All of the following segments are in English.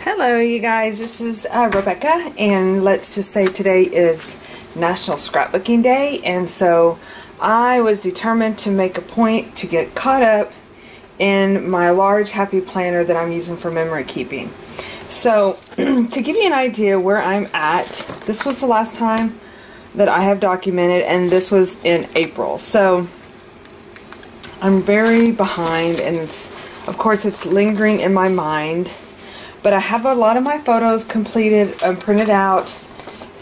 Hello you guys, this is Rebecca, and let's just say today is National Scrapbooking Day, and so I was determined to make a point to get caught up in my large happy planner that I'm using for memory keeping. So to give you an idea where I'm at, this was the last time that I have documented, and this was in April. So I'm very behind, and of course it's lingering in my mind. But I have a lot of my photos completed and printed out,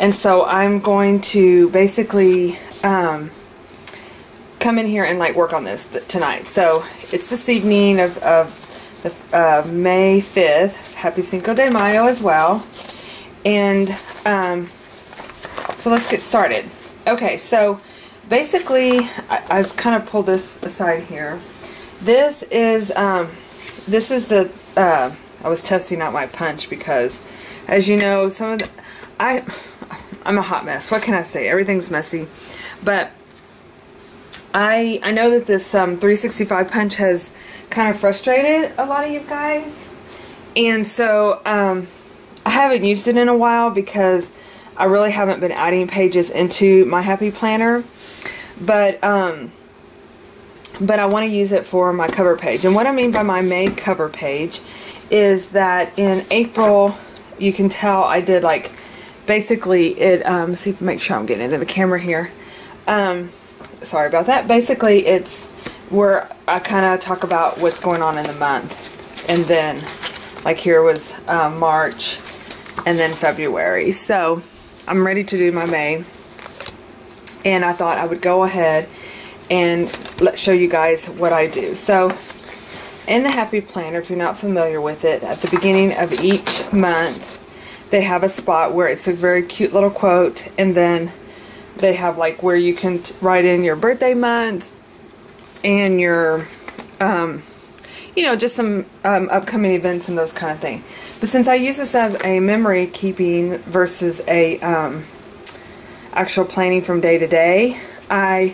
and so I'm going to basically come in here and like work on this tonight. So it's this evening of May 5th. Happy Cinco de Mayo as well. And so let's get started. Okay, so basically I was kind of pulled this aside here. This is the I was testing out my punch because, as you know, some of the, I'm a hot mess. What can I say? Everything's messy. But I know that this 365 punch has kind of frustrated a lot of you guys. And so I haven't used it in a while because I really haven't been adding pages into my happy planner. But I want to use it for my cover page. And what I mean by my May cover page is that in April, you can tell I did like, basically it, see if make sure I'm getting into the camera here. Sorry about that. Basically it's where I kind of talk about what's going on in the month. And then like here was March and then February. So I'm ready to do my May. And I thought I would go ahead and show you guys what I do. So in the Happy Planner, if you're not familiar with it, at the beginning of each month, they have a spot where it's a very cute little quote, and then they have like where you can write in your birthday month and your, you know, just some upcoming events and those kind of things. But since I use this as a memory keeping versus a actual planning from day to day, I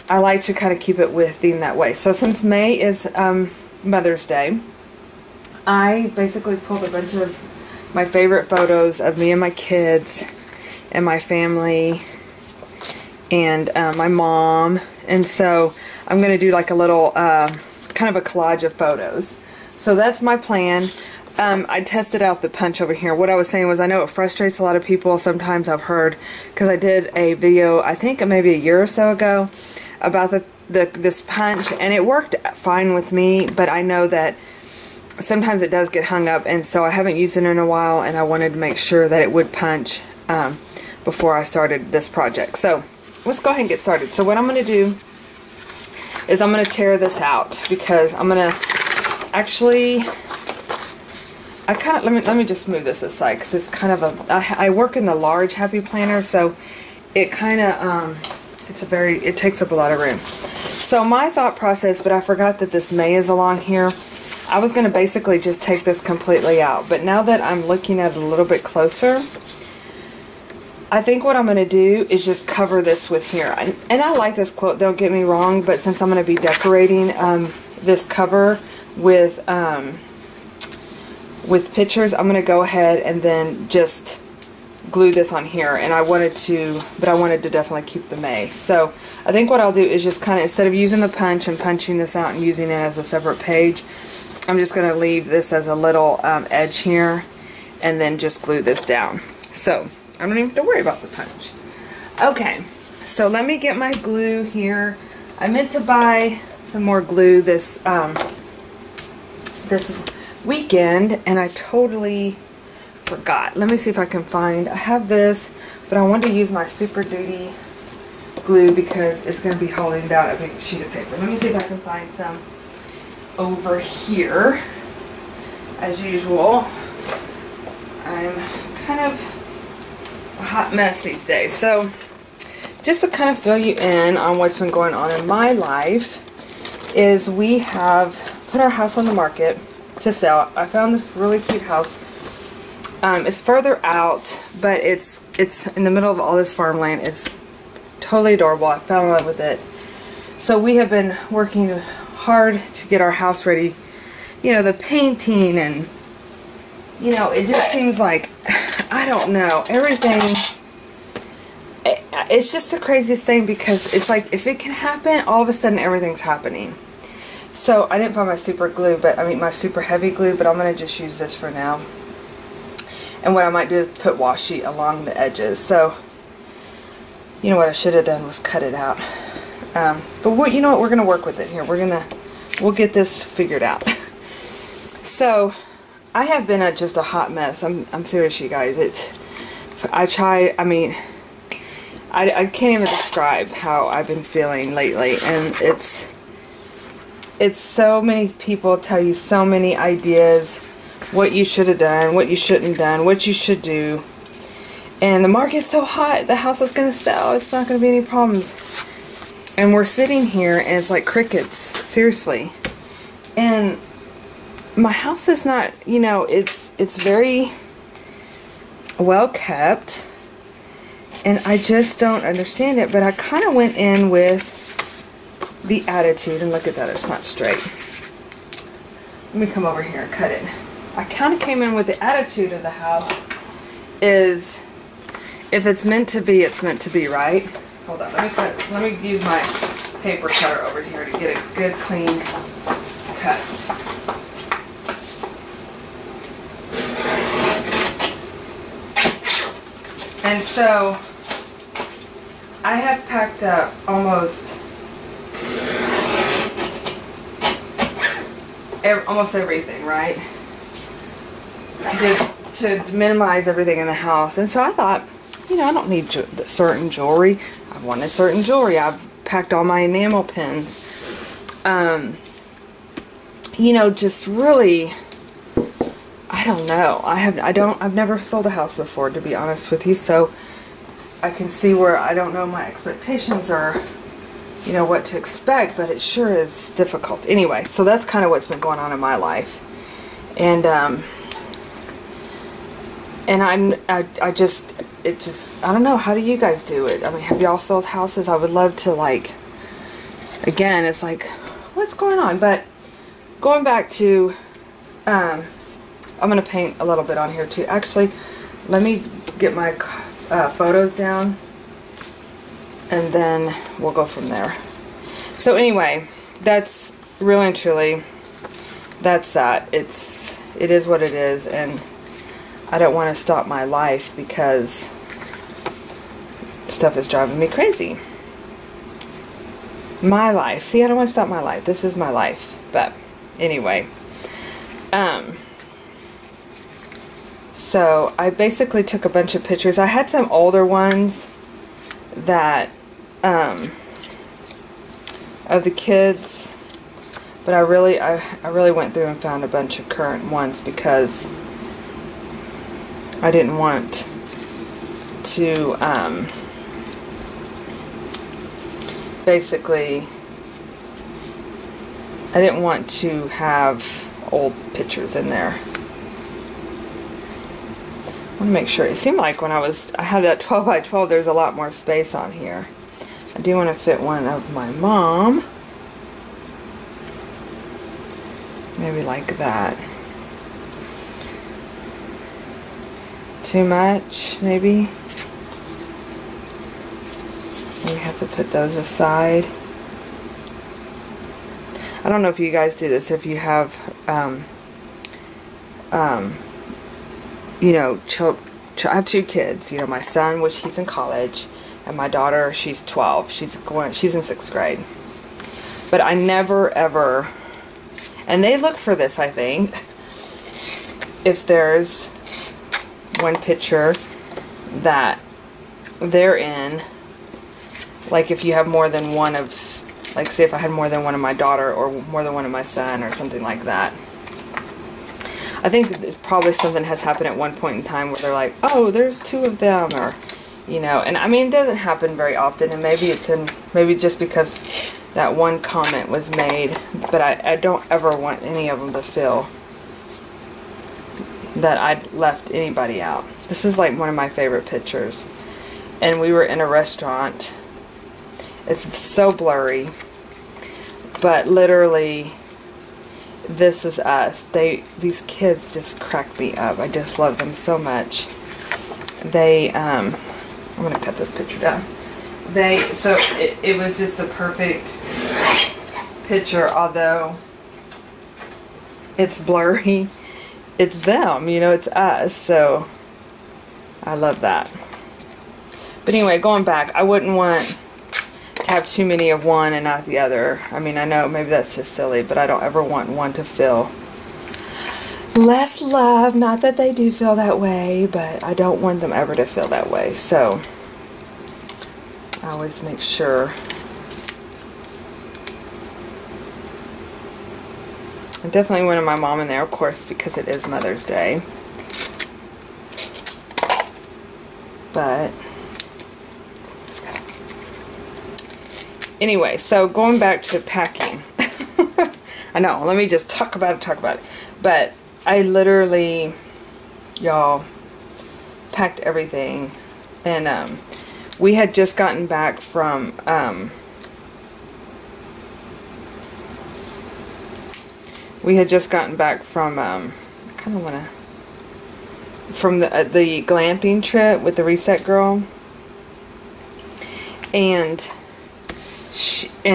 like to kind of keep it with theme that way. So since May is Mother's Day, I basically pulled a bunch of my favorite photos of me and my kids and my family and my mom. And so I'm going to do like a little kind of a collage of photos. So that's my plan. I tested out the punch over here. What I was saying was, I know it frustrates a lot of people. Sometimes I've heard, because I did a video, I think maybe a year or so ago, about this punch, and it worked fine with me, but I know that sometimes it does get hung up, and so I haven't used it in a while, and I wanted to make sure that it would punch before I started this project. So let's go ahead and get started. So what I'm going to do is I'm going to tear this out, because I'm going to actually, let me just move this aside, because it's kind of a, I work in the large happy planner, so it kind of it takes up a lot of room. So my thought process, but I forgot that this May is along here, I was going to basically just take this completely out. But now that I'm looking at it a little bit closer, I think what I'm going to do is just cover this with here. And I like this quote, don't get me wrong, but since I'm going to be decorating this cover with pictures, I'm going to go ahead and then just glue this on here. And I wanted to definitely keep the May. So I think what I'll do is just kind of, instead of using the punch and punching this out and using it as a separate page, I'm just going to leave this as a little edge here and then just glue this down. So I don't even have to worry about the punch. Okay, so let me get my glue here. I meant to buy some more glue this weekend, and I totally forgot. Let me see if I can find, I have this, but I want to use my Super Duty glue because it's going to be holding down a big sheet of paper. Let me see if I can find some over here. As usual, I'm kind of a hot mess these days. So just to kind of fill you in on what's been going on in my life, is we have put our house on the market to sell. I found this really cute house. It's further out, but it's in the middle of all this farmland. It's totally adorable. I fell in love with it. So we have been working hard to get our house ready. You know, the painting and you know, it just seems like, I don't know, everything, it's just the craziest thing, because it's like, if it can happen, all of a sudden everything's happening. So I didn't find my super glue, but I mean my super heavy glue, but I'm going to just use this for now. And what I might do is put washi along the edges. So, you know what I should have done was cut it out. But you know what, we're going to work with it here. We'll get this figured out. So, I have been just a hot mess. I'm serious, you guys. I can't even describe how I've been feeling lately, and it's so many people tell you so many ideas, what you should have done, what you shouldn't have done, what you should do. And the market's so hot, the house is going to sell. It's not going to be any problems. And we're sitting here and it's like crickets, seriously. And my house is not, you know, it's very well kept. And I just don't understand it. But I kind of went in with the attitude, and look at that, it's not straight. Let me come over here and cut it. I kind of came in with the attitude of the house is, if it's meant to be, it's meant to be, right? Hold on, let me use my paper cutter over here to get a good clean cut. And so I have packed up almost everything, right? Just to minimize everything in the house. And so I thought, you know, I don't need certain jewelry. I wanted certain jewelry. I've packed all my enamel pins. You know, just really, I don't know. I've never sold a house before, to be honest with you. So I can see where I don't know my expectations or, you know, what to expect, but it sure is difficult. Anyway, so that's kind of what's been going on in my life. And I don't know, how do you guys do it? I mean, have y'all sold houses? I would love to, like, again, it's like, what's going on? But going back to, I'm going to paint a little bit on here too. Actually, let me get my photos down, and then we'll go from there. So anyway, that's really and truly, that's that. It is what it is, and I don't want to stop my life because stuff is driving me crazy. My life. See, I don't want to stop my life. This is my life. But anyway, so I basically took a bunch of pictures. I had some older ones that of the kids, but I really went through and found a bunch of current ones because I didn't want to basically, I didn't want to have old pictures in there. I want to make sure. It seemed like when I had that 12 by 12, there's a lot more space on here. I do want to fit one of my mom. Maybe like that. Too much, maybe? We have to put those aside. I don't know if you guys do this, if you have, you know, I have two kids, you know, my son, which he's in college, and my daughter, she's 12, she's in 6th grade. But I never ever, and they look for this, I think, if there's one picture that they're in, like if you have more than one of, like say if I had more than one of my daughter or more than one of my son or something like that. I think that probably something has happened at one point in time where they're like, oh, there's two of them, or, you know, and I mean, it doesn't happen very often, and maybe maybe just because that one comment was made, but I don't ever want any of them to feel that I'd left anybody out. This is like one of my favorite pictures. And we were in a restaurant. It's so blurry, but literally This Is Us. These kids just crack me up. I just love them so much. I'm gonna cut this picture down. So it was just the perfect picture, although it's blurry. It's them, you know, it's us, so I love that. But anyway, going back, I wouldn't want to have too many of one and not the other. I mean, I know maybe that's just silly, but I don't ever want one to feel less love. Not that they do feel that way, but I don't want them ever to feel that way. So I always make sure. I definitely wanted my mom in there, of course, because it is Mother's Day. But anyway, so going back to packing. I know, let me just talk about it. But I literally, y'all, packed everything. And we had just gotten back from I kind of want to, from the glamping trip with the Reset Girl. And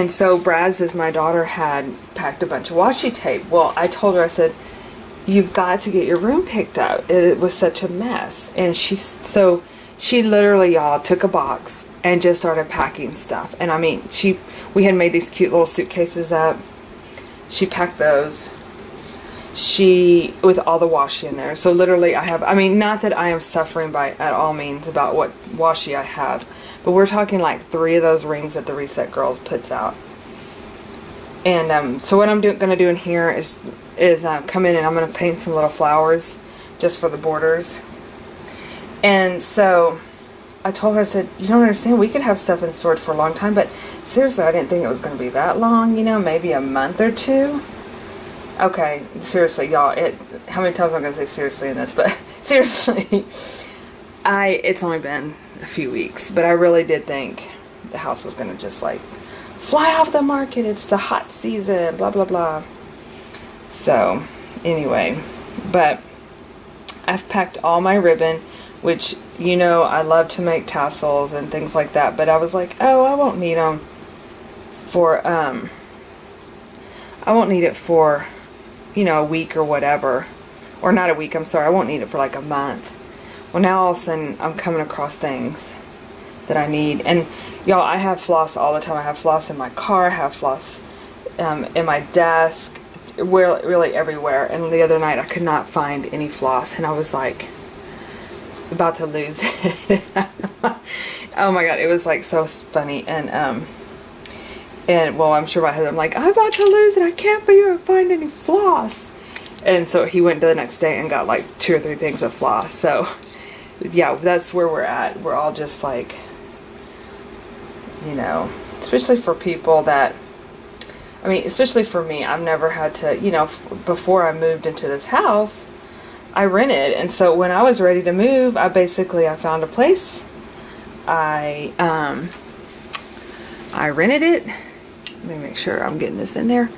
so Braz's, my daughter, had packed a bunch of washi tape. Well, I told her, I said, you've got to get your room picked up. It was such a mess. And she literally, y'all, took a box and just started packing stuff. And I mean, we had made these cute little suitcases up. She packed those. With all the washi in there. So literally I mean, not that I am suffering by at all means about what washi I have, but we're talking like 3 of those rings that the Reset Girls puts out. And so what I'm going to do in here is come in and I'm going to paint some little flowers just for the borders. And so I told her, I said, you don't understand, we could have stuff in storage for a long time, but seriously, I didn't think it was going to be that long, you know, maybe a month or 2. Okay, seriously, y'all, how many times am I going to say seriously in this, but seriously, it's only been a few weeks, but I really did think the house was going to just, like, fly off the market. It's the hot season, blah, blah, blah. So, anyway, but I've packed all my ribbon, which, you know, I love to make tassels and things like that, but I was like, oh, I won't need them for, I won't need it for, you know, a week or whatever. Or not a week, I'm sorry, I won't need it for like a month. Well, now all of a sudden, I'm coming across things that I need. And, y'all, I have floss all the time. I have floss in my car, I have floss in my desk, really everywhere. And the other night, I could not find any floss. And I was like, about to lose it. Oh my god, it was like so funny. And well, I'm sure my husband, I'm like, I'm about to lose it. I can't find any floss. And so he went the next day and got like 2 or 3 things of floss. So, yeah, that's where we're at. We're all just like, you know, especially for people that, I mean, especially for me, I've never had to, you know, before I moved into this house, I rented. And so when I was ready to move, I found a place. I rented it. Let me make sure I'm getting this in there.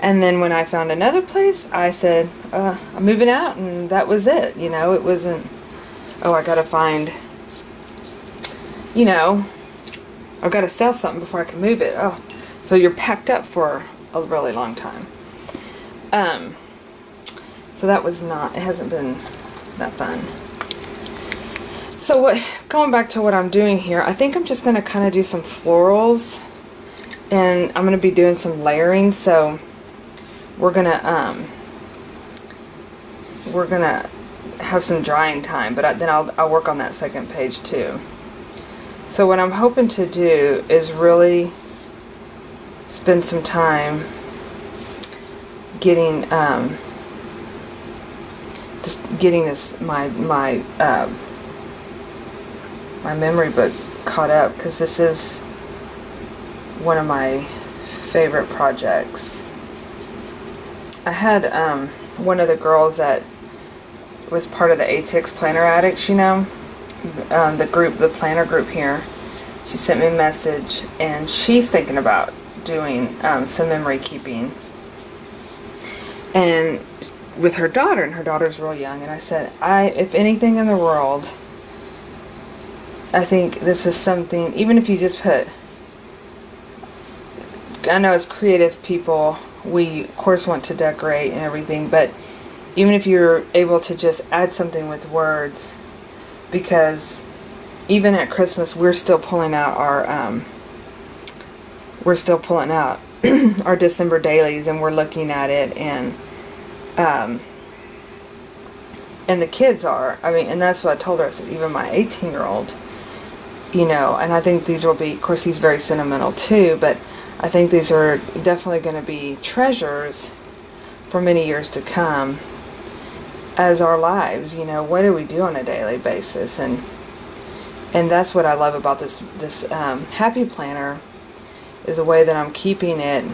And then when I found another place, I said, I'm moving out, and that was it. You know, it wasn't, oh, I gotta find, you know, I've got to sell something before I can move it. Oh, so you're packed up for a really long time. So that was not, it hasn't been that fun. So going back to what I'm doing here, I think I'm just going to kind of do some florals. And I'm going to be doing some layering, so we're going to have some drying time, but then I'll work on that second page too. So what I'm hoping to do is really spend some time getting this my memory book caught up, because this is one of my favorite projects. I had one of the girls that was part of the ATX Planner Addicts, you know, the planner group here. She sent me a message, and she's thinking about doing some memory keeping. and with her daughter, and her daughter's real young, and I said, if anything in the world, I think this is something, even if you just put, I know as creative people, we of course want to decorate and everything, but even if you're able to just add something with words, because even at Christmas we're still pulling out our our December dailies, and we're looking at it, and the kids are, I mean, and that's what I told her. I said, even my 18-year-old, you know, and I think these will be, of course he's very sentimental too, but I think these are definitely going to be treasures for many years to come as our lives. You know, what do we do on a daily basis? And that's what I love about this happy planner, is the way that I'm keeping it,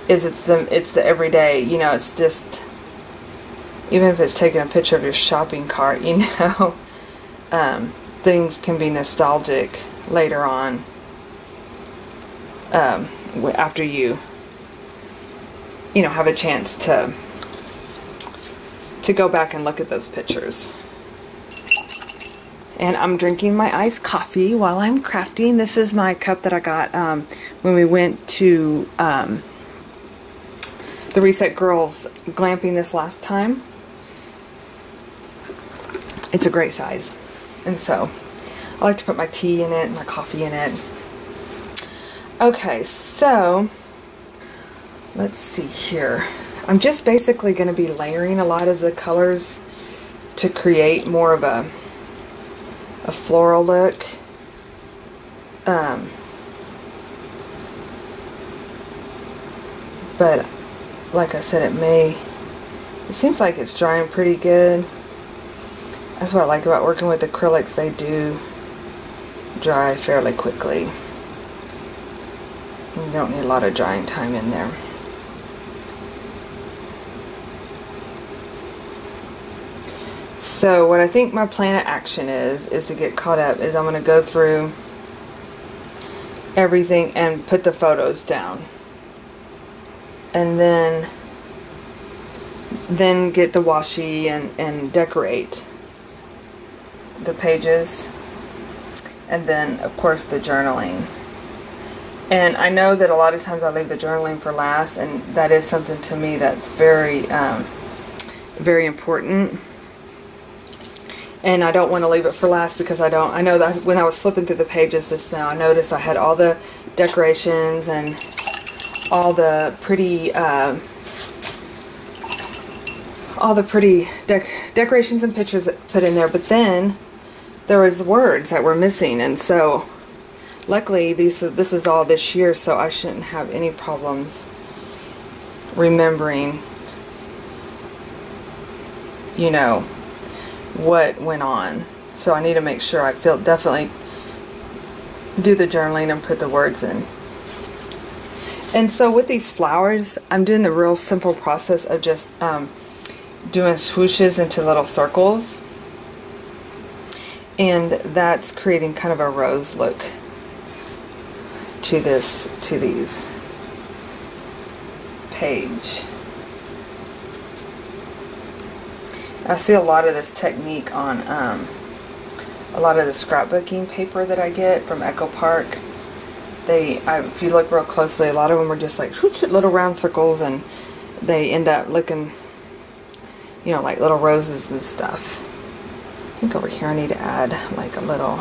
is it's the everyday, you know, it's just, even if it's taking a picture of your shopping cart, you know, things can be nostalgic later on, after you know, have a chance to go back and look at those pictures. And I'm drinking my iced coffee while I'm crafting. This is my cup that I got when we went to the Reset Girls glamping this last time. It's a great size. And so I like to put my tea in it, my coffee in it. Okay, so let's see here. I'm just basically going to be layering a lot of the colors to create more of a floral look. But like I said, it seems like it's drying pretty good. That's what I like about working with acrylics. They do dry fairly quickly. You don't need a lot of drying time in there. So what I think my plan of action is to get caught up, is I'm going to go through everything and put the photos down. And then get the washi and decorate the pages. And then, of course, the journaling. And I know that a lot of times I leave the journaling for last, and that is something to me that's very, very important. And I don't want to leave it for last, because I know that when I was flipping through the pages just now, I noticed I had all the decorations and all the pretty, decorations and pictures put in there, but then there was words that were missing, and so luckily this is all this year, so I shouldn't have any problems remembering, you know, what went on. So I need to make sure I definitely do the journaling and put the words in. And so with these flowers, I'm doing the real simple process of just doing swooshes into little circles, and that's creating kind of a rose look to these page. I see a lot of this technique on a lot of the scrapbooking paper that I get from Echo Park. If you look real closely, a lot of them are just like little round circles, and they end up looking, you know, like little roses and stuff. I think over here I need to add like a little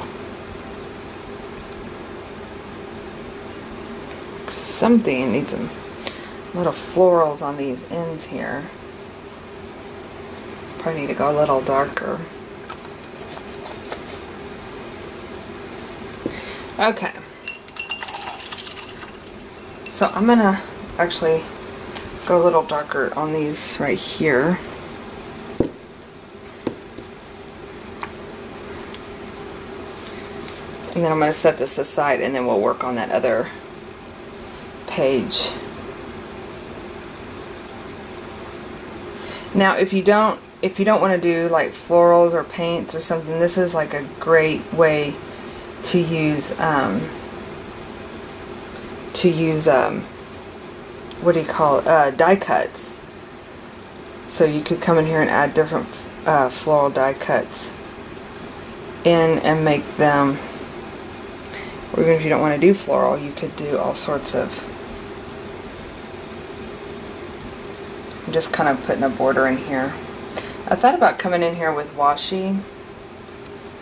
something. Need some little florals on these ends here. Probably need to go a little darker. Okay. So I'm gonna actually go a little darker on these right here. And then I'm gonna set this aside, and then we'll work on that other page. Now if you don't want to do like florals or paints or something, this is like a great way to use what do you call it, die cuts. So you could come in here and add different floral die cuts in and make them, or even if you don't want to do floral, you could do all sorts of, I'm just kind of putting a border in here. I thought about coming in here with washi,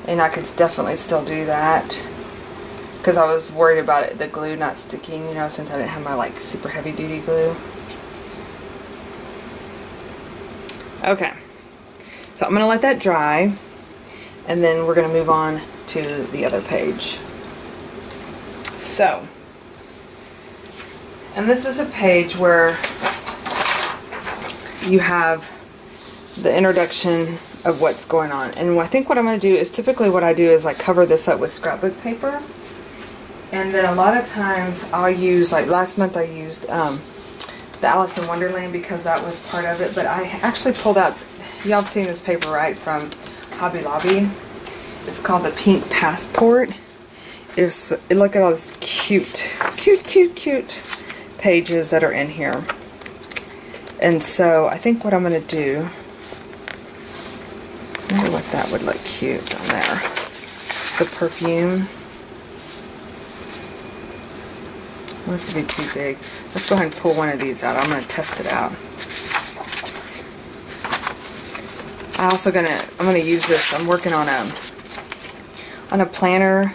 and I could definitely still do that, because I was worried about it, the glue not sticking, you know, since I didn't have my like super heavy duty glue. Okay, so I'm going to let that dry, and then we're going to move on to the other page. So, and this is a page where you have the introduction of what's going on. And I think what I'm going to do is, typically what I do is I cover this up with scrapbook paper. And then a lot of times I'll use, like last month I used the Alice in Wonderland because that was part of it. But I actually pulled out, y'all have seen this paper, right, from Hobby Lobby. It's called the Pink Passport. Look at all these cute pages that are in here. And so I think what I'm going to do, I wonder what that would look cute on there. The perfume. I wonder if it'd be too big. Let's go ahead and pull one of these out. I'm going to test it out. I'm going to use this. I'm working on a planner.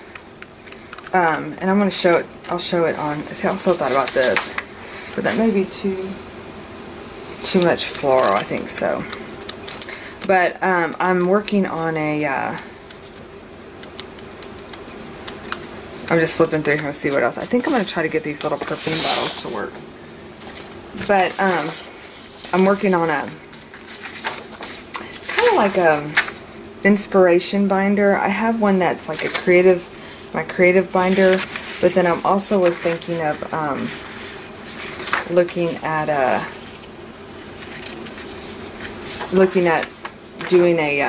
And I'm going to show it. I'll show it on. I also thought about this, but that may be too much floral. I think so. But I'm working on a. I'm just flipping through here to see what else. I think I'm going to try to get these little perfume bottles to work. But I'm working on a kind of like a inspiration binder. I have one that's like my creative binder, but then I'm also was thinking of looking at doing a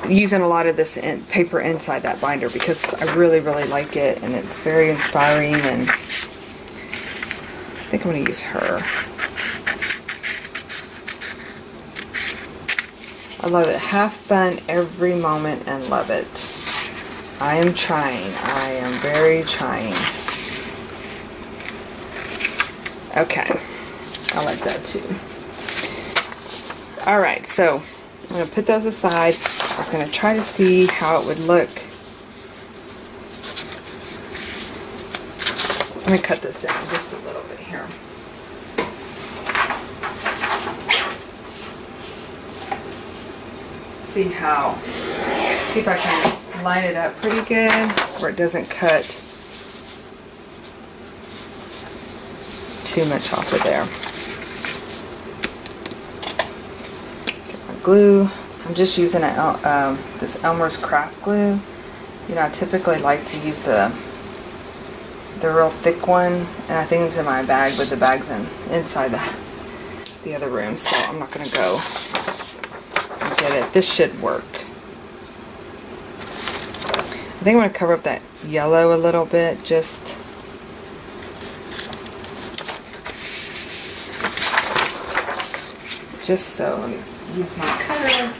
using a lot of this paper inside that binder, because I really like it, and it's very inspiring, and I think I'm going to use her. I love it. Have fun every moment and love it. I am trying. I am very trying. Okay. I like that too. Alright, so I'm going to put those aside. I was going to try to see how it would look. Let me cut this down just a little bit here. See if I can line it up pretty good where it doesn't cut too much off of there. Get my glue. I'm just using this Elmer's Craft glue. You know, I typically like to use the real thick one, and I think it's in my bag, but the bag's inside the other room, so I'm not going to go and get it. This should work. I think I'm going to cover up that yellow a little bit, just so. Let me use my cutter.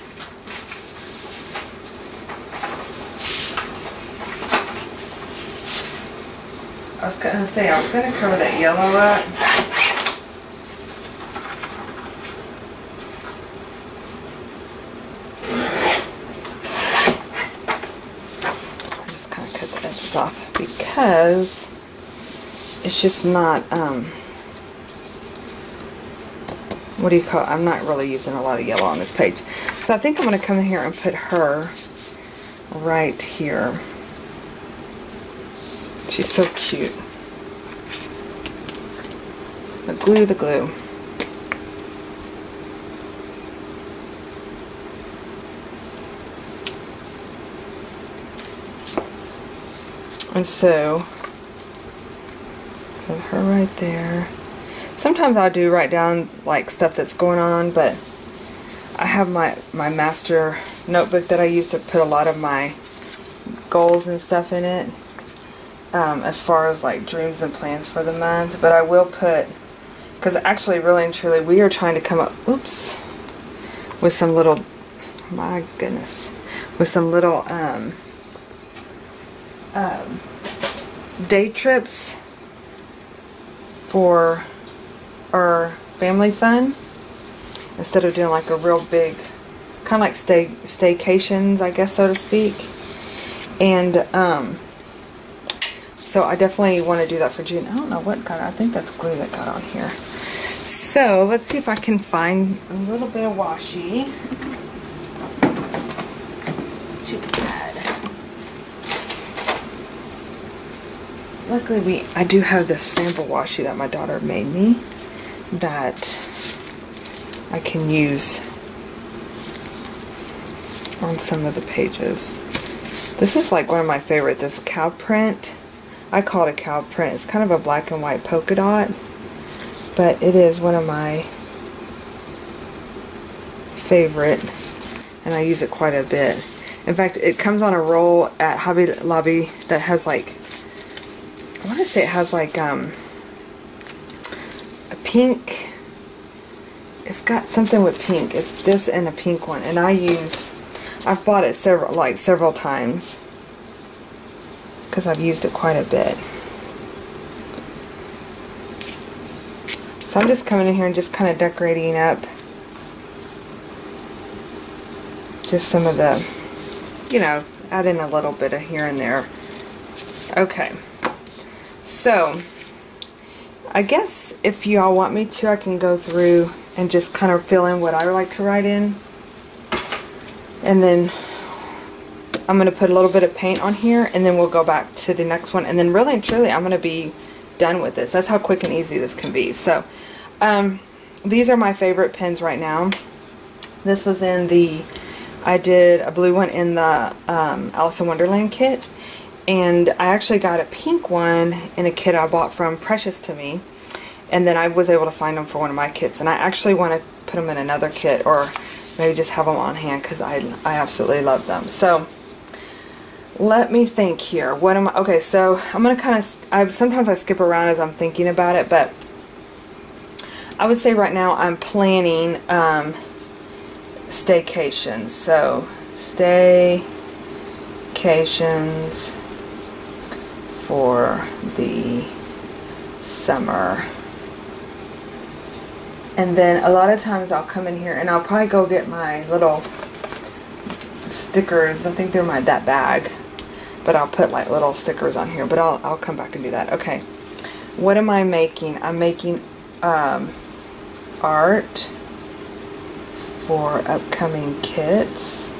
I was going to say, I was going to cover that yellow up. I just kind of cut the edges off because it's just not, what do you call it? I'm not really using a lot of yellow on this page. So I think I'm going to come in here and put her right here. She's so cute. The glue. And so, put her right there. Sometimes I'll do write down like stuff that's going on, but I have my master notebook that I use to put a lot of my goals and stuff in it. As far as like dreams and plans for the month, but I will put, because Because actually, really and truly, we are trying to come up, oops, with some little, my goodness, with some little day trips for our family fun, instead of doing like a real big, kind of like staycations, I guess, so to speak. And so I definitely want to do that for June. I don't know what got, I think that's glue that got on here. So let's see if I can find a little bit of washi. Too bad. Luckily I do have this sample washi that my daughter made me that I can use on some of the pages. This is like one of my favorite, this cow print. I call it a cow print. It's kind of a black and white polka dot, but it is one of my favorite, and I use it quite a bit. In fact, it comes on a roll at Hobby Lobby that has like, I want to say it has like a pink, it's got something with pink. It's this and a pink one, and I've bought it several times because I've used it quite a bit. So I'm just coming in here and just kind of decorating up just some of the, you know, add in a little bit of here and there. Okay, so I guess if y'all want me to, I can go through and just kind of fill in what I like to write in. And then I'm going to put a little bit of paint on here, and then we'll go back to the next one. And then really and truly, I'm going to be done with this. That's how quick and easy this can be. So these are my favorite pens right now. This was in the, I did a blue one in the Alice in Wonderland kit. And I actually got a pink one in a kit I bought from Precious to Me. And then I was able to find them for one of my kits. And I actually want to put them in another kit, or maybe just have them on hand, because I absolutely love them. So let me think here. What am I? Okay, so I'm gonna kind of. Sometimes I skip around as I'm thinking about it, but I would say right now I'm planning staycations. So staycations for the summer. And then a lot of times I'll come in here and I'll probably go get my little stickers. I think they're in that bag, but I'll put like little stickers on here. But I'll come back and do that. Okay, what am I making? I'm making art for upcoming kits.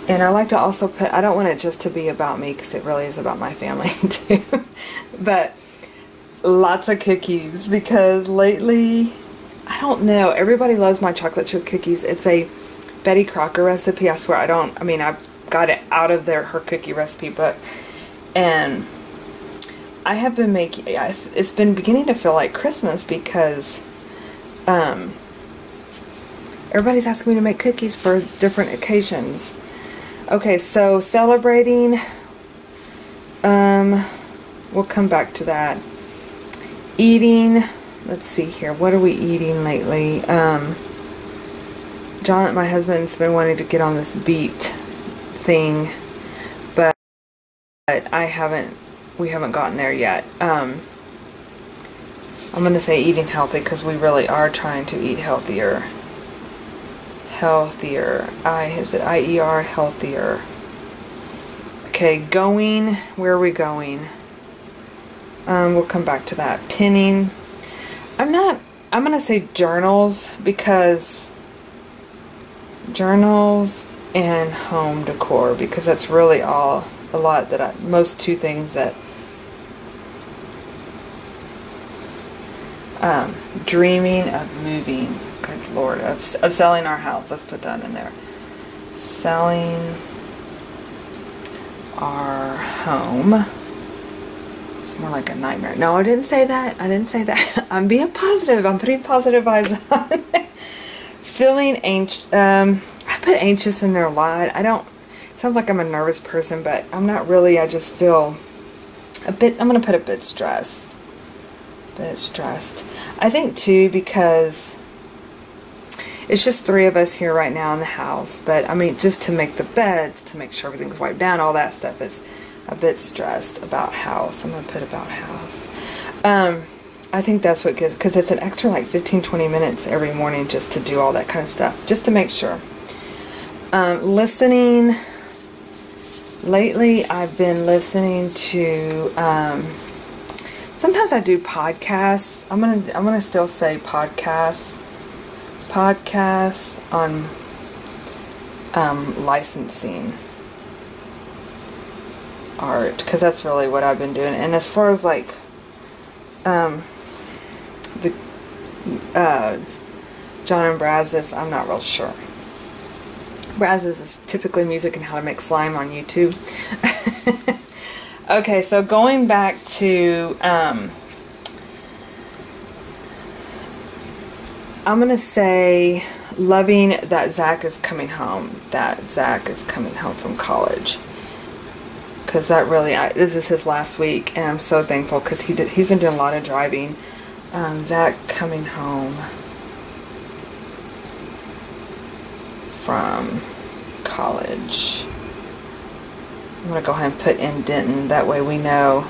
And I like to also put, I don't want it just to be about me, because it really is about my family too. But lots of cookies, because lately, I don't know, everybody loves my chocolate chip cookies. It's a Betty Crocker recipe. I swear I mean, I've got it out of her cookie recipe book. And I have been making, it's been beginning to feel like Christmas, because everybody's asking me to make cookies for different occasions. Okay, so celebrating, we'll come back to that. Eating, let's see here, what are we eating lately? John, my husband's been wanting to get on this beet thing, but we haven't gotten there yet. I'm going to say eating healthy, because we really are trying to eat healthier. Is it IER, healthier? Okay, going, where are we going? We'll come back to that. Pinning. I'm going to say journals, because journals and home decor, because that's really most two things that dreaming of moving. Good Lord, of selling our house. Let's put that in there. Selling our home. It's more like a nightmare. No, I didn't say that. I'm being positive. I'm putting positive vibes on it. Feeling anxious. I put anxious in there a lot. It sounds like I'm a nervous person, but I'm not really. I just feel I'm going to put a bit stressed. I think too, because it's just 3 of us here right now in the house. But I mean, just to make the beds, to make sure everything's wiped down, all that stuff is a bit stressed. About house. I'm going to put about house. I think that's what gives, because it's an extra like 15-20 minutes every morning just to do all that kind of stuff, just to make sure. Listening. Lately, I've been listening to. Sometimes I do podcasts. I'm gonna still say podcasts. Podcasts on licensing art, because that's really what I've been doing. And as far as like the John and Brazos, I'm not real sure. Brazos is typically music and how to make slime on YouTube. Okay, so going back to I'm gonna say loving that Zach is coming home. That Zach is coming home from college. Because that really, this is his last week, and I'm so thankful because he's been doing a lot of driving. Zach coming home from college. I'm going to go ahead and put in Denton. That way we know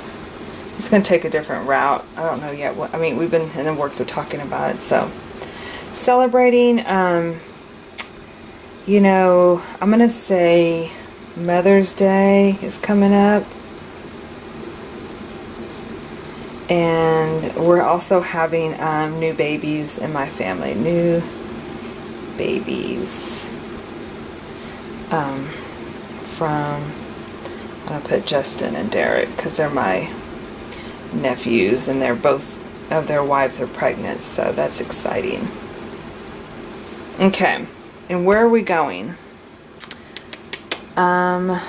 he's going to take a different route. I don't know yet what, I mean, we've been in the works of talking about it. So, celebrating, you know, I'm going to say Mother's Day is coming up. And we're also having new babies in my family. New babies. From, I'm going to put Justin and Derek because they're my nephews and they're both of their wives are pregnant, so that's exciting. Okay, and where are we going? I'm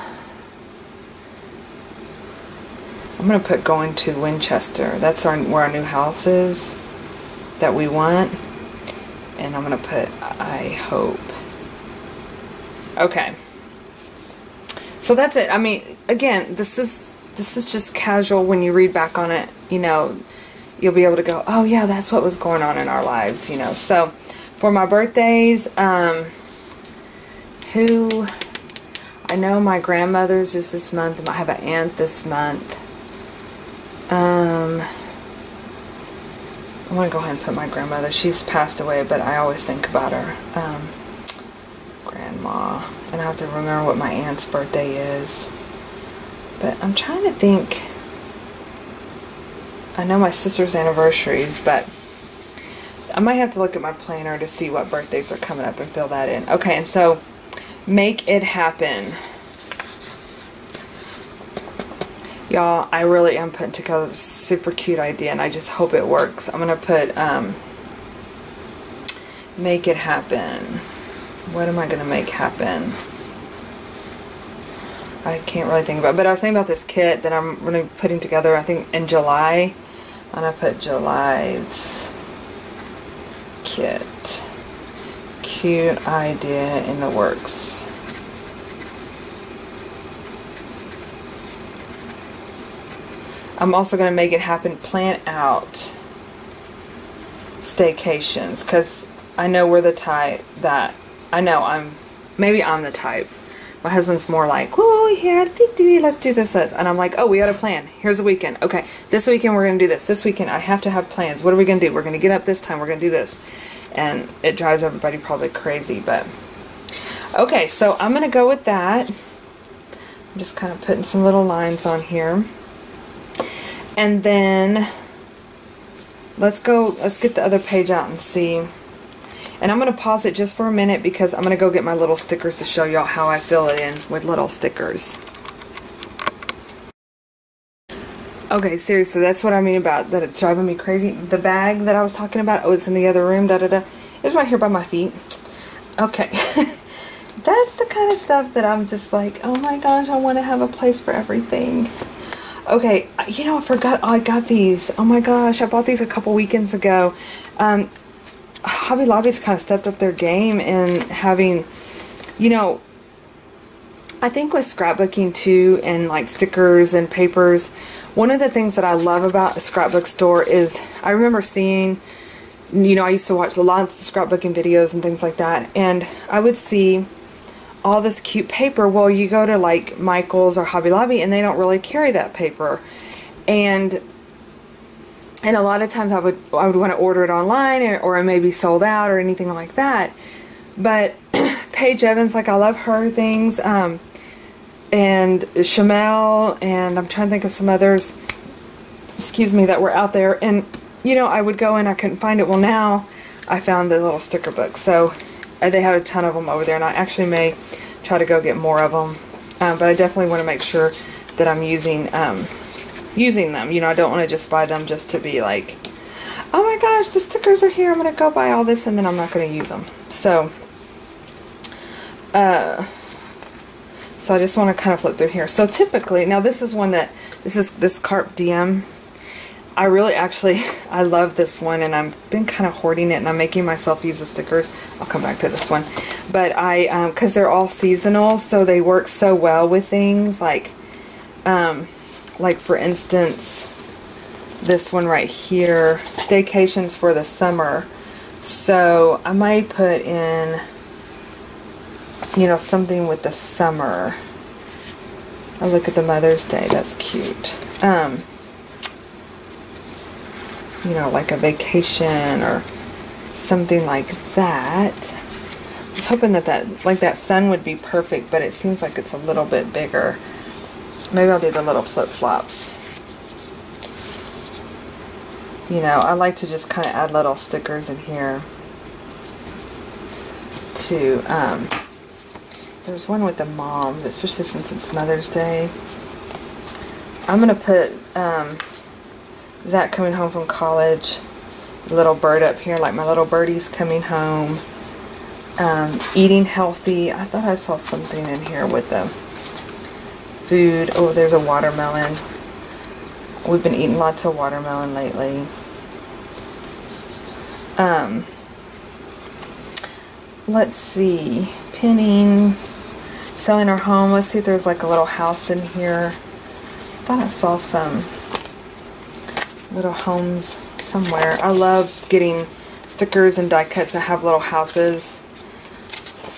going to put going to Winchester. That's where our new house is that we want. And I'm going to put I hope. Okay. So that's it. I mean, again, this is just casual. When you read back on it, you know, you'll be able to go, oh yeah, that's what was going on in our lives, you know. So for my birthdays, who I know my grandmother's is this month. I have an aunt this month. I'm going to go ahead and put my grandmother. She's passed away, but I always think about her. Grandma. And I have to remember what my aunt's birthday is. But I'm trying to think. I know my sister's anniversaries, but I might have to look at my planner to see what birthdays are coming up and fill that in. Okay, and so make it happen. Y'all, I really am putting together a super cute idea, and I just hope it works. I'm going to put, make it happen. What am I going to make happen? I can't really think about it. But I was thinking about this kit that I'm going to be putting together, I think, in July. I'm going to put July's kit. Cute idea in the works. I'm also going to make it happen, plan out staycations, because I know we're the type that, maybe I'm the type. My husband's more like, whoa, yeah, let's do this. And I'm like, oh, we got a plan. Here's a weekend. Okay, this weekend we're going to do this. This weekend I have to have plans. What are we going to do? We're going to get up this time. We're going to do this. And it drives everybody probably crazy, but okay, so I'm going to go with that. I'm just kind of putting some little lines on here. And then let's get the other page out and see. And I'm going to pause it just for a minute because I'm going to go get my little stickers to show y'all how I fill it in with little stickers. Okay, seriously, that's what I mean about that it's driving me crazy. The bag that I was talking about, oh, it's in the other room, It's right here by my feet. Okay. That's the kind of stuff that I'm just like, oh my gosh, I want to have a place for everything. Okay, you know, I forgot I got these. Oh my gosh, I bought these a couple weekends ago. Hobby Lobby's kind of stepped up their game in having, you know, I think with scrapbooking too, and like stickers and papers, one of the things that I love about a scrapbook store is I remember seeing, you know, I used to watch lots of scrapbooking videos and things like that, and I would see all this cute paper. Well, you go to like Michael's or Hobby Lobby and they don't really carry that paper, and a lot of times I would want to order it online, or it may be sold out or anything like that. But Paige Evans, like I love her things, and Shamel, and I'm trying to think of some others, excuse me, that were out there. And you know, I would go and I couldn't find it. Well, now I found the little sticker book, so they have a ton of them over there, and I actually may try to go get more of them. But I definitely want to make sure that I'm using them. You know, I don't want to just buy them just to be like, oh my gosh, the stickers are here, I'm going to go buy all this, and then I'm not going to use them. So I just want to kind of flip through here. So typically, now this is one that, this Carp Diem. I really I love this one, and I've been kind of hoarding it, and I'm making myself use the stickers. I'll come back to this one. But because they're all seasonal, so they work so well with things like for instance, this one right here, staycations for the summer. So I might put in, you know, something with the summer. Oh, look at the Mother's Day. That's cute. You know, like a vacation or something like that. I was hoping that like that sun would be perfect, but it seems like it's a little bit bigger. Maybe I'll do the little flip-flops. You know, I like to just kind of add little stickers in here to, there's one with the mom, especially since it's Mother's Day. I'm going to put Zach coming home from college, little bird up here, like my little birdie's coming home. Eating healthy. I thought I saw something in here with the food. Oh, there's a watermelon. We've been eating lots of watermelon lately. Let's see. Pinning. Selling our home. Let's see if there's like a little house in here. I thought I saw some little homes somewhere. I love getting stickers and die cuts that have little houses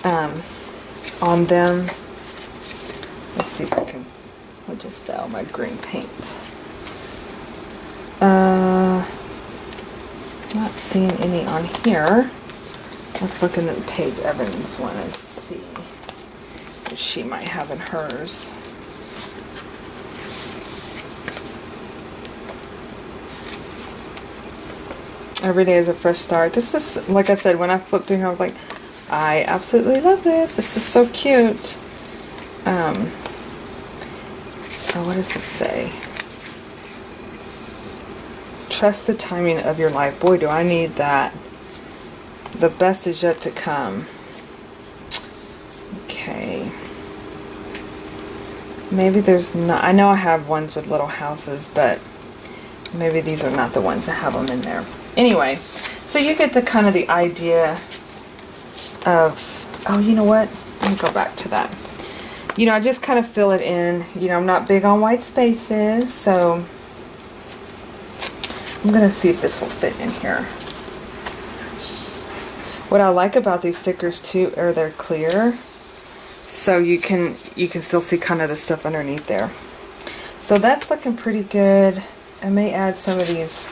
on them. Let's see if I can, I just fell my green paint. Not seeing any on here. Let's look in the Paige Evans one and see what she might have in hers. Every day is a fresh start. This is, like I said, when I flipped through here, I was like, I absolutely love this. This is so cute. Oh, what does this say? Trust the timing of your life. Boy, do I need that. The best is yet to come. Okay. Maybe there's not. I know I have ones with little houses, but maybe these are not the ones that have them in there. Anyway, so you get the kind of the idea of, oh, you know what? Let me go back to that. You know, I just kind of fill it in. You know, I'm not big on white spaces, so I'm going to see if this will fit in here. What I like about these stickers too are they're clear, so you can still see kind of the stuff underneath there. So that's looking pretty good. I may add some of these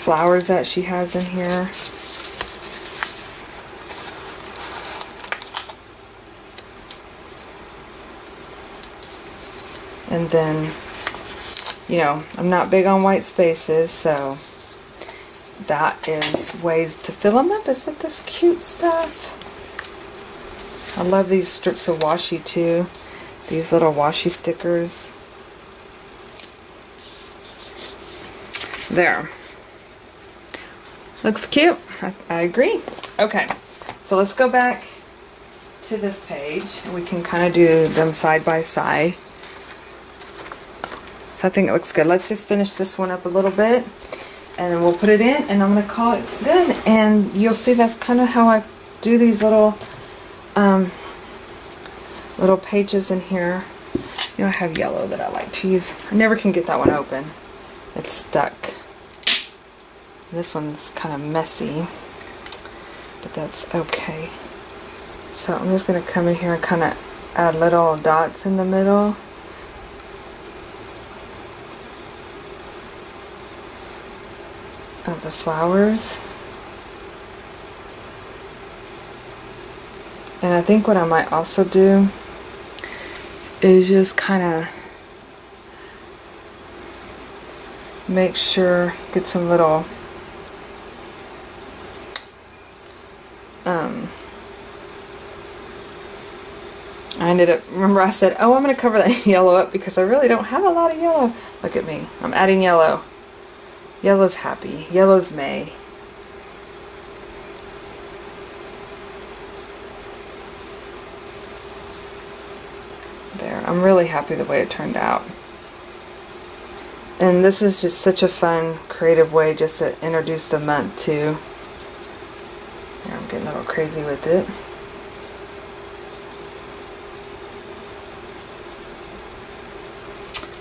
flowers that she has in here. And then, you know, I'm not big on white spaces, so that is ways to fill them up, is with this cute stuff. I love these strips of washi too. These little washi stickers. There. Looks cute. I agree. Okay, so let's go back to this page, and we can kind of do them side by side. So I think it looks good. Let's just finish this one up a little bit, and then we'll put it in, and I'm going to call it good. And you'll see that's kind of how I do these little little pages in here. You know, I have yellow that I like to use. I never can get that one open. It's stuck. This one's kind of messy, but that's okay. So I'm just going to come in here and kind of add little dots in the middle. Of the flowers. And I think what I might also do is just kind of make sure, get some little I ended up, remember I said, oh, I'm going to cover that yellow up because I really don't have a lot of yellow. Look at me. I'm adding yellow. Yellow's happy. Yellow's May. There. I'm really happy the way it turned out. And this is just such a fun, creative way just to introduce the month too. Here, I'm getting a little crazy with it.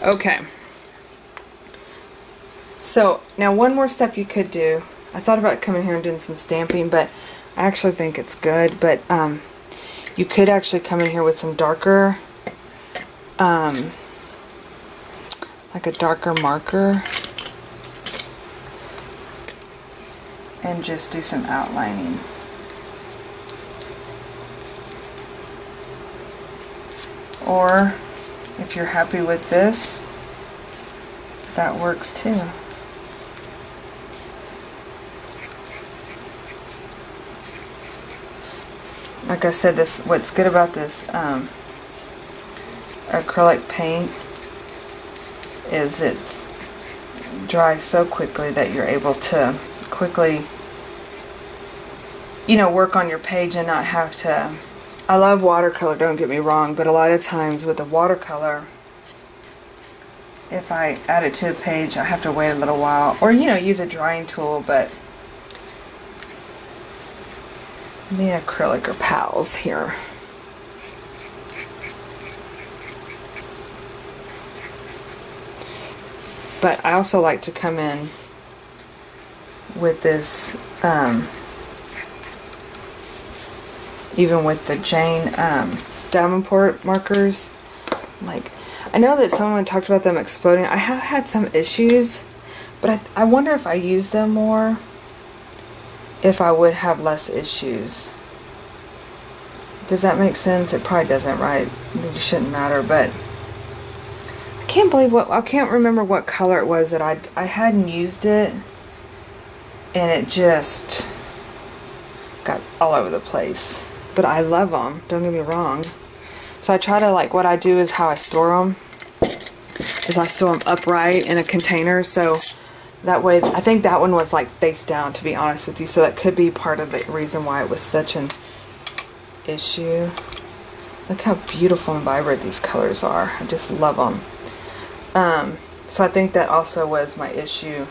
Okay. So now one more step you could do. I thought about coming here and doing some stamping, but I actually think it's good. But you could actually come in here with some darker, like a darker marker, and just do some outlining. Or if you're happy with this, that works too. Like I said, this, what's good about this acrylic paint is it dries so quickly that you're able to quickly, you know, work on your page and not have to. I love watercolor, don't get me wrong, but a lot of times with the watercolor, if I add it to a page, I have to wait a little while, or, you know, use a drying tool, but me and acrylic are pals here. But I also like to come in with this, even with the Jane Davenport markers. Like, I know that someone talked about them exploding. I have had some issues, but I wonder if I use them more, if I would have less issues. Does that make sense? It probably doesn't, right? It shouldn't matter, but I can't believe I can't remember what color it was that I hadn't used it, and it just got all over the place. But I love them, don't get me wrong. So I try to, like, what I do is how I store them, is I store them upright in a container, so that way, I think that one was like face down, to be honest with you, so that could be part of the reason why it was such an issue. Look how beautiful and vibrant these colors are. I just love them. So I think that also was my issue.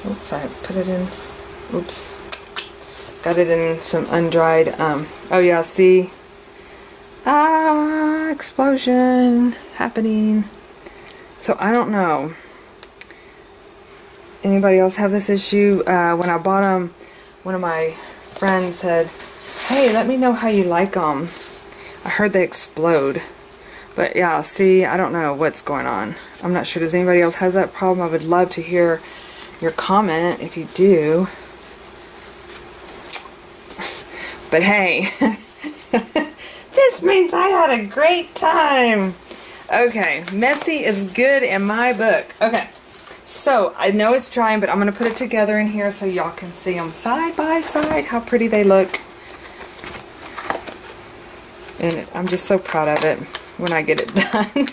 Oops, I put it in. Oops. Got it in some undried. Oh yeah, see? Ah, explosion happening. So I don't know. Anybody else have this issue? When I bought them, one of my friends said, hey, let me know how you like them. I heard they explode. But yeah, see, I don't know what's going on. I'm not sure. Does anybody else have that problem? I would love to hear your comment if you do. But hey, this means I had a great time. Okay, messy is good in my book. Okay, so I know it's drying, but I'm going to put it together in here so y'all can see them side by side, how pretty they look. And I'm just so proud of it when I get it done.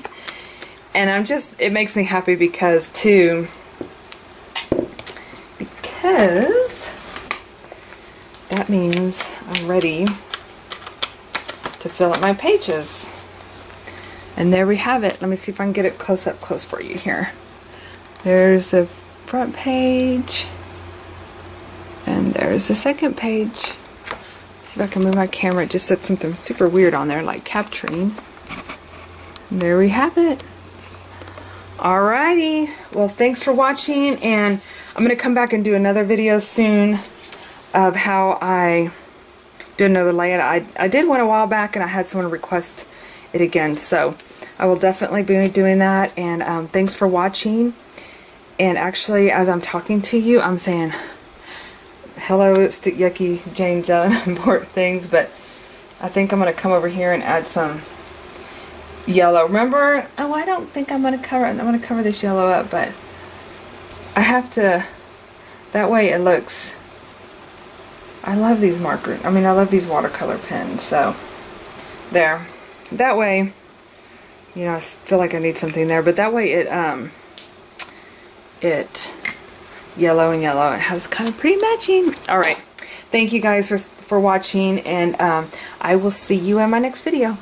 And it makes me happy because that means I'm ready to fill up my pages. And there we have it. Let me see if I can get it close for you here. There's the front page. And there's the second page. See if I can move my camera. It just said something super weird on there, like capturing. And there we have it. Alrighty. Well, thanks for watching, and I'm going to come back and do another video soon of how I do another layout. I did one a while back, and I had someone request it again, so I will definitely be doing that. And thanks for watching. And actually, as I'm talking to you, I'm saying hello, stick yucky Jane Davenport things, but I think I'm going to come over here and add some yellow. Remember, oh, I don't think I'm going to cover this yellow up, but I have to, that way it looks, I love these markers, I mean I love these watercolor pens, so there, that way, you know, I feel like I need something there, but that way it yellow and yellow, it has kind of pretty matching. Alright, thank you guys for watching, and I will see you in my next video.